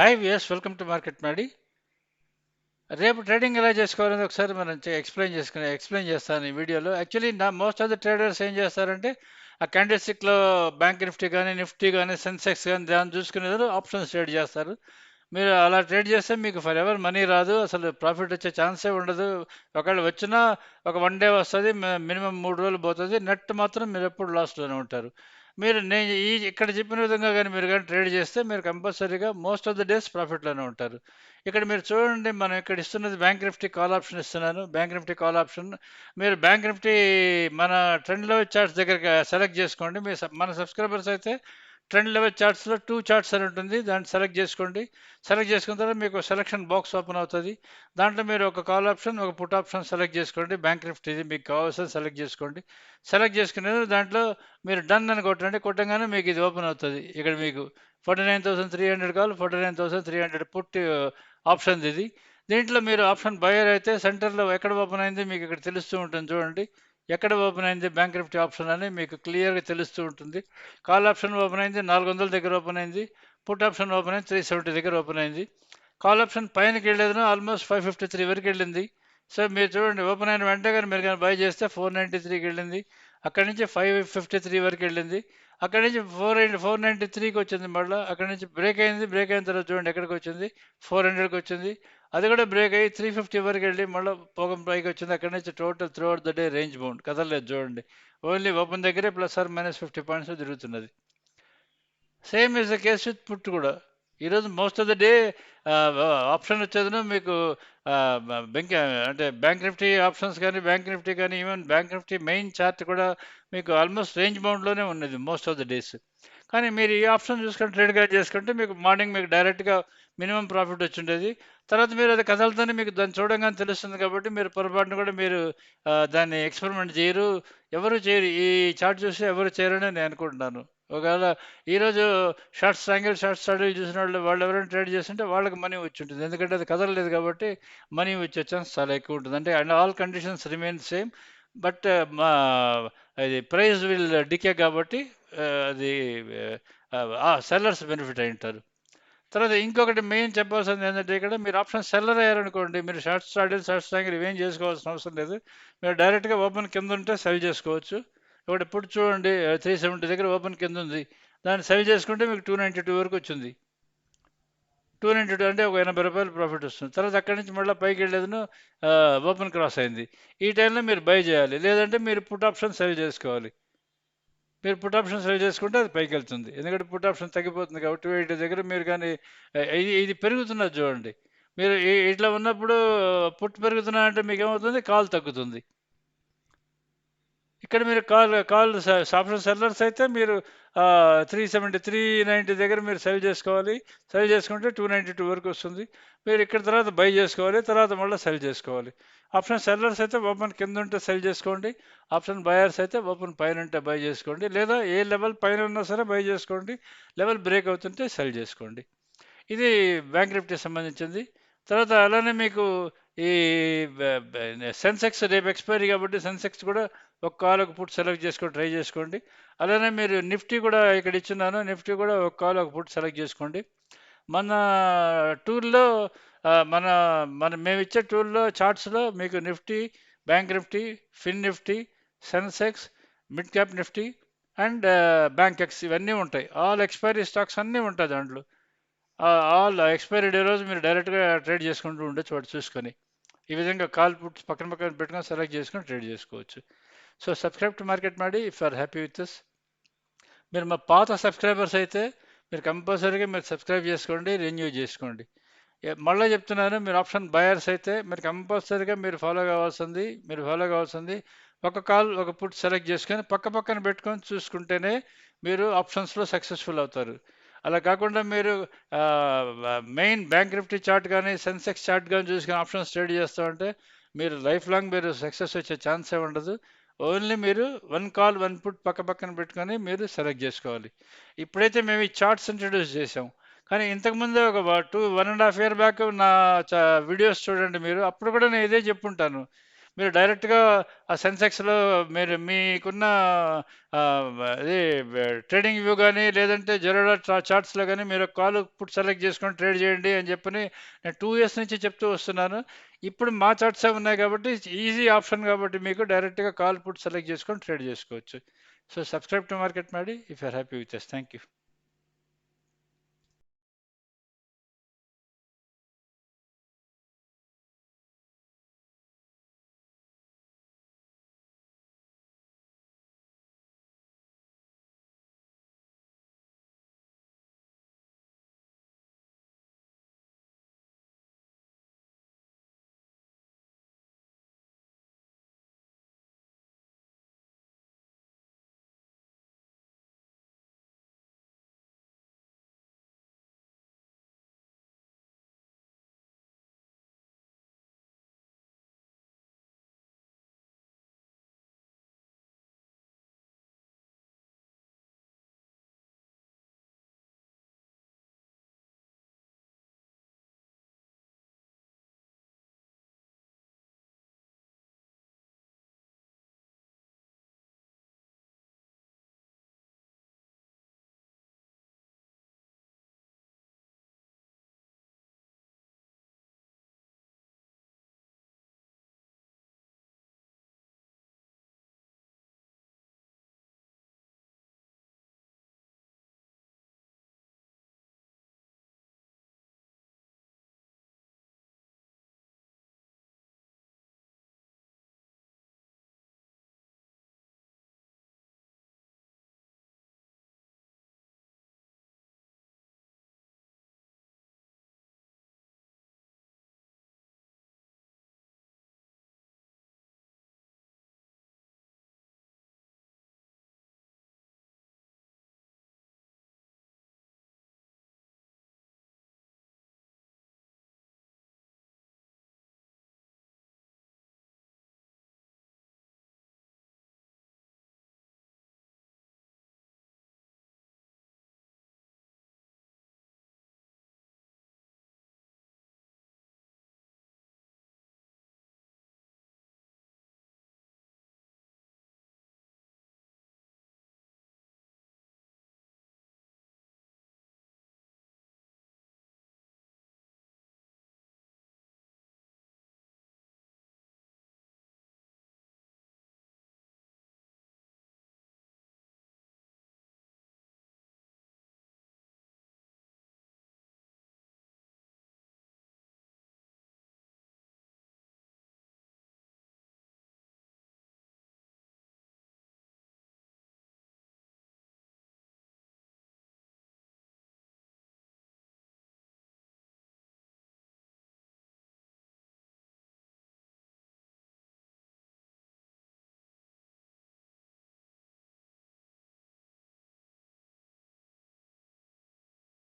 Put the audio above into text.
Hi వియస్, welcome to market మాడి. రేపు trading ఎలా చేసుకోవాలని ఒకసారి మనం ఎక్స్ప్లెయిన్ చేస్తాను ఈ వీడియోలో. Actually most of the traders ఏం చేస్తారంటే ఆ క్యాండిల్ స్టిక్లో బ్యాంక్ నిఫ్టీ కానీ సెన్సెక్స్ కానీ దాన్ని చూసుకునేది ఆప్షన్స్ ట్రేడ్ చేస్తారు. మీరు అలా ట్రేడ్ చేస్తే మీకు ఫర్ ఎవర్ మనీ రాదు, అసలు ప్రాఫిట్ వచ్చే ఛాన్సే ఉండదు. ఒకవేళ వచ్చినా ఒక వన్ డే వస్తుంది, మినిమం 3 రోజులు పోతుంది. నెట్ మాత్రం మీరు ఎప్పుడు లాస్ట్లోనే ఉంటారు. మీరు నేను ఇక్కడ చెప్పిన విధంగా కానీ మీరు కానీ ట్రేడ్ చేస్తే మీరు కంపల్సరీగా మోస్ట్ ఆఫ్ ద డేస్ ప్రాఫిట్లోనే ఉంటారు. ఇక్కడ మీరు చూడండి, మనం ఇక్కడ ఇస్తున్నది బ్యాంక్ నిఫ్టీ కాల్ ఆప్షన్ ఇస్తున్నాను. బ్యాంక్ నిఫ్టీ కాల్ ఆప్షన్ మీరు బ్యాంక్ నిఫ్టీ మన ట్రెండ్ లెవెల్ చార్ట్స్ దగ్గర సెలెక్ట్ చేసుకోండి. మన సబ్స్క్రైబర్స్ అయితే ట్రెండ్ లెవెల్ చార్ట్స్లో 2 చార్ట్స్ అని ఉంటుంది, దాన్ని సెలెక్ట్ చేసుకోండి. సెలెక్ట్ చేసుకున్న తర్వాత మీకు సెలక్షన్ బాక్స్ ఓపెన్ అవుతుంది. దాంట్లో మీరు ఒక కాల్ ఆప్షన్, ఒక పుట్ ఆప్షన్ సెలెక్ట్ చేసుకోండి. బ్యాంక్ నిఫ్టీది మీకు కావాల్సిన సెలెక్ట్ చేసుకోండి. సెలెక్ట్ చేసుకునేది దాంట్లో మీరు డన్ అని కొట్టండి. కొట్టంగానే మీకు ఇది ఓపెన్ అవుతుంది. ఇక్కడ మీకు 49,300 కాల్, 49,300 పుట్ ఆప్షన్ ఇది. దీంట్లో మీరు ఆప్షన్ బయర్ అయితే సెంటర్లో ఎక్కడ ఓపెన్ అయింది మీకు ఇక్కడ తెలుస్తూ ఉంటుంది. చూడండి ఎక్కడ ఓపెన్ అయింది బ్యాంక్ నిఫ్టీ ఆప్షన్ అని మీకు క్లియర్గా తెలుస్తూ ఉంటుంది. కాల్ ఆప్షన్ ఓపెన్ అయింది 400 దగ్గర ఓపెన్ అయింది. పుట్ ఆప్షన్ ఓపెన్ అయింది 370 దగ్గర ఓపెన్ అయింది. కాల్ ఆప్షన్ పైనకి వెళ్ళేది ఆల్మోస్ట్ 553 వరకు వెళ్ళింది. సో మీరు చూడండి, ఓపెన్ అయిన వెంటనే కానీ మీరు కానీ బై చేస్తే 493కి వెళ్ళింది. అక్కడి నుంచి 553 వరకు వెళ్ళింది. అక్కడి నుంచి 493కి వచ్చింది. మళ్ళీ అక్కడి నుంచి బ్రేక్ అయింది. బ్రేక్ అయిన తర్వాత చూడండి ఎక్కడికి వచ్చింది, 400కి వచ్చింది. అది కూడా బ్రేక్ అయ్యి 350 వరకు వెళ్ళి మళ్ళీ పోగం పైకి వచ్చింది. అక్కడి నుంచి total throughout the day range bound కదలలేదు. చూడండి ఓన్లీ ఓపెన్ దగ్గరే +or- 50 పాయింట్స్ తిరుగుతున్నది. Same is the case with put కూడా. ఈరోజు most of the day option వచ్చేది మీకు బెంక్ అంటే బ్యాంక్ నిఫ్టీ ఆప్షన్స్ కానీ బ్యాంక్ నిఫ్టీ కానీ even bank Nifty main chart కూడా మీకు ఆల్మోస్ట్ రేంజ్ బౌండ్లోనే ఉన్నది మోస్ట్ ఆఫ్ ద డేస్. కానీ మీరు ఈ ఆప్షన్ చూసుకొని ట్రేడ్గా చేసుకుంటే మీకు మార్నింగ్ మీకు డైరెక్ట్గా మినిమం ప్రాఫిట్ వచ్చి ఉండేది. తర్వాత మీరు అది కదలతోనే మీకు దాన్ని చూడంగానే తెలుస్తుంది కాబట్టి మీరు పొరపాటున కూడా మీరు దాన్ని ఎక్స్పెరిమెంట్ చేయరు, ఎవరు చేయరు. ఈ చార్ట్ చూసి ఎవరు చేయరని నేను అనుకుంటున్నాను. ఒకవేళ ఈరోజు షార్ట్ స్టడీ చూసిన వాళ్ళు ఎవరైనా ట్రేడ్ చేస్తుంటే వాళ్ళకి మనీ వచ్చి ఉంటుంది. ఎందుకంటే అది కదలలేదు కాబట్టి మనీ వచ్చే ఛాన్స్ చాలా ఎక్కువ ఉంటుంది. అంటే and all conditions remain same, but మా అది ప్రైస్ విల్ డికే కాబట్టి అది సెల్లర్స్ బెనిఫిట్ అయి ఉంటారు. తర్వాత ఇంకొకటి మెయిన్ చెప్పాల్సింది ఏంటంటే, ఇక్కడ మీరు ఆప్షన్ సెల్లర్ అయ్యారనుకోండి, మీరు షార్ట్ స్ట్రాంగ్ ఇవేం చేసుకోవాల్సిన అవసరం లేదు. మీరు డైరెక్ట్గా ఓపెన్ కింద ఉంటే సెల్ చేసుకోవచ్చు. ఒకటి ఇప్పుడు చూడండి 370 దగ్గర ఓపెన్ కింద ఉంది, దాన్ని సెల్ చేసుకుంటే మీకు 292 వరకు వచ్చింది. 292 అంటే ఒక 80 రూపాయలు ప్రాఫిట్ వస్తుంది. తర్వాత అక్కడి నుంచి మళ్ళీ పైకి వెళ్ళేది ఓపెన్ క్రాస్ అయింది. ఈ టైంలో మీరు బై చేయాలి, లేదంటే మీరు పుట్ ఆప్షన్ సెల్ చేసుకోవాలి. మీరు పుట్ ఆప్షన్ సెల్ చేసుకుంటే అది పైకి వెళ్తుంది. ఎందుకంటే పుట్ ఆప్షన్ తగ్గిపోతుంది కాబట్టి 280 దగ్గర మీరు కానీ ఇది పెరుగుతున్నది చూడండి. మీరు ఇట్లా ఉన్నప్పుడు పుట్ పెరుగుతున్నా అంటే మీకు ఏమవుతుంది, కాల్ తగ్గుతుంది. ఇక్కడ మీరు కాల్ ఆప్షన్ సెల్లర్స్ అయితే మీరు 390 దగ్గర మీరు సెల్ చేసుకోవాలి. సెల్ చేసుకుంటే 292 వరకు వస్తుంది. మీరు ఇక్కడ తర్వాత బై చేసుకోవాలి, తర్వాత మళ్ళీ సెల్ చేసుకోవాలి. ఆప్షన్ సెల్లర్స్ అయితే ఓపెన్ కింద ఉంటే సెల్ చేసుకోండి. ఆప్షన్ బయర్స్ అయితే ఓపెన్ పైన ఉంటే బై చేసుకోండి, లేదా ఏ లెవెల్ పైన ఉన్నా సరే బై చేసుకోండి. లెవెల్ బ్రేక్ అవుతుంటే సెల్ చేసుకోండి. ఇది బ్యాంక్ నిఫ్టీకి సంబంధించింది. తర్వాత అలానే మీకు ఈ సెన్సెక్స్ రేపు ఎక్స్పైరీ కాబట్టి సెన్సెక్స్ కూడా ఒక కాల్ ఒక పుట్ సెలెక్ట్ చేసుకొని ట్రై చేసుకోండి. అలానే మీరు నిఫ్టీ కూడా ఇక్కడ ఇచ్చున్నాను, నిఫ్టీ కూడా ఒక కాల్ ఒక పుట్ సెలెక్ట్ చేసుకోండి. మన టూల్లో మన మన మేము ఇచ్చే టూల్లో చార్ట్స్లో మీకు Nifty, bank Nifty, Fin Nifty, Sensex, mid cap Nifty and Bankex ఇవన్నీ ఉంటాయి. ఆల్ ఎక్స్పైరీ స్టాక్స్ అన్నీ ఉంటాయి దాంట్లో. ఆల్ ఎక్స్పైరీ డే రోజు మీరు డైరెక్ట్గా ట్రేడ్ చేసుకుంటూ ఉండొచ్చు వాటి చూసుకొని. ఈ విధంగా కాల్ పుట్స్ పక్కన పక్కన పెట్టుకొని సెలెక్ట్ చేసుకొని ట్రేడ్ చేసుకోవచ్చు. So subscribe to market Maddy if are happy with this. మీరు మా పాత సబ్స్క్రైబర్స్ అయితే మీరు కంపల్సరీగా మీరు సబ్స్క్రైబ్ చేసుకోండి, రెన్యూ చేసుకోండి. మళ్ళీ చెప్తున్నాను, మీరు ఆప్షన్ బయర్స్ అయితే మీరు కంపల్సరీగా మీరు ఫాలో కావాల్సింది ఒక కాల్ ఒక పుట్ సెలెక్ట్ చేసుకొని పక్క పక్కన పెట్టుకొని చూసుకుంటేనే మీరు ఆప్షన్స్లో సక్సెస్ఫుల్ అవుతారు. అలా కాకుండా మీరు మెయిన్ బ్యాంక్ నిఫ్టీ చార్ట్ కానీ సెన్సెక్స్ చార్ట్ కానీ చూసుకొని ఆప్షన్స్ ట్రేడ్ చేస్తామంటే మీరు లైఫ్ లాంగ్ మీరు సక్సెస్ వచ్చే ఛాన్సే ఉండదు. ఓన్లీ మీరు వన్ కాల్ వన్ పుట్ పక్క పక్కన పెట్టుకొని మీరు సెలెక్ట్ చేసుకోవాలి. ఇప్పుడైతే మేము ఈ చార్ట్స్ ఇంట్రడ్యూస్ చేసాం, కానీ ఇంతకుముందే ఒక 1.5 year బ్యాక్ నా వీడియోస్ చూడండి మీరు, అప్పుడు కూడా నేను ఇదే చెప్పుంటాను. మీరు డైరెక్ట్గా ఆ సెన్సెక్స్లో మీరు మీకున్న ఆ, అది ట్రేడింగ్ వ్యూ కానీ లేదంటే జెరోడా చార్ట్స్లో కానీ మీరు కాల్ పుట్ సెలెక్ట్ చేసుకొని ట్రేడ్ చేయండి అని చెప్పని నేను 2 ఇయర్స్ నుంచి చెప్తూ వస్తున్నాను. ఇప్పుడు మా చార్ట్స్ ఉన్నాయి కాబట్టి ఈజీ ఆప్షన్ కాబట్టి మీకు డైరెక్ట్గా కాల్ పుట్ సెలెక్ట్ చేసుకొని ట్రేడ్ చేసుకోవచ్చు. So subscribe to market Maddy if you're happy with thank you.